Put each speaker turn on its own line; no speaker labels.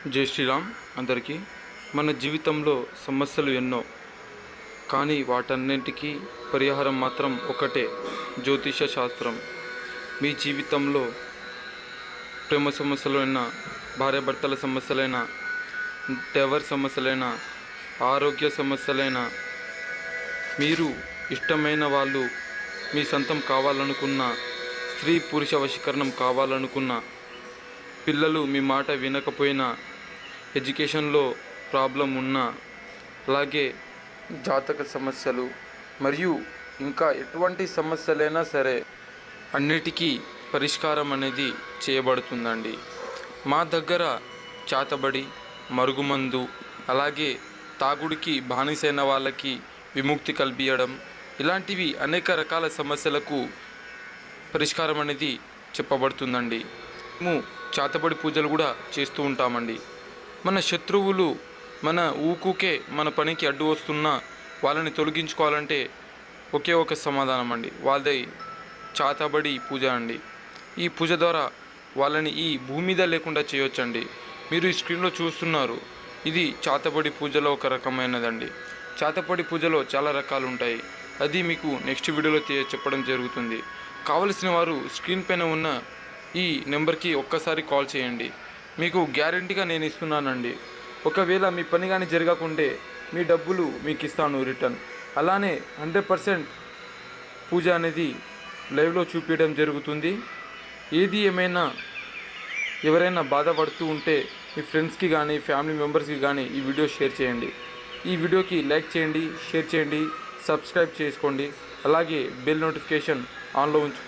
జై శ్రీరామ్ అందరికీ. మన జీవితంలో సమస్యలు ఎన్నో, కానీ వాటన్నింటికీ పరిహారం మాత్రం ఒకటే, జ్యోతిష శాస్త్రం. మీ జీవితంలో ప్రేమ సమస్యలైనా, భార్యాభర్తల సమస్యలైనా, టవర్ సమస్యలైనా, ఆరోగ్య సమస్యలైనా, మీరు ఇష్టమైన వాళ్ళు మీ సొంతం కావాలనుకున్న, స్త్రీ పురుష వశీకరణం కావాలనుకున్న, పిల్లలు మీ మాట వినకపోయినా, ఎడ్యుకేషన్లో ప్రాబ్లం ఉన్నా, అలాగే జాతక సమస్యలు మరియు ఇంకా ఎటువంటి సమస్యలైనా సరే అన్నిటికీ పరిష్కారం అనేది చేయబడుతుందండి. మా దగ్గర చాతబడి, మరుగుమందు, అలాగే తాగుడికి బానిసైన వాళ్ళకి విముక్తి కల్పించడం, ఇలాంటివి అనేక రకాల సమస్యలకు పరిష్కారం అనేది చెప్పబడుతుందండి. మేము చాతబడి పూజలు కూడా చేస్తూ ఉంటామండి. మన శత్రువులు మన ఊకుకే మన పనికి అడ్డు వస్తున్నా వాళ్ళని తొలగించుకోవాలంటే ఒకే ఒక సమాధానం అండి, వాళ్ళది చాతబడి పూజ అండి. ఈ పూజ ద్వారా వాళ్ళని ఈ భూమి మీద లేకుండా చేయొచ్చండి. మీరు ఈ స్క్రీన్లో చూస్తున్నారు, ఇది చాతబడి పూజలో ఒక రకమైనదండి. చాతబడి పూజలో చాలా రకాలు ఉంటాయి, అది మీకు నెక్స్ట్ వీడియోలో చెప్పడం జరుగుతుంది. కావలసిన వారు స్క్రీన్ పైన ఉన్న ఈ నెంబర్కి ఒక్కసారి కాల్ చేయండి. మీకు గ్యారంటీగా నేను ఇస్తున్నానండి. ఒకవేళ మీ పని కానీ జరగకుంటే మీ డబ్బులు మీకు ఇస్తాను రిటర్న్. అలానే 100% పూజ అనేది లైవ్లో చూపించడం జరుగుతుంది. ఏది ఏమైనా ఎవరైనా బాధపడుతూ ఉంటే మీ ఫ్రెండ్స్కి కానీ ఫ్యామిలీ మెంబర్స్కి కానీ ఈ వీడియో షేర్ చేయండి. ఈ వీడియోకి లైక్ చేయండి, షేర్ చేయండి, సబ్స్క్రైబ్ చేసుకోండి, అలాగే బెల్ నోటిఫికేషన్ ఆన్లో ఉంచుకోండి.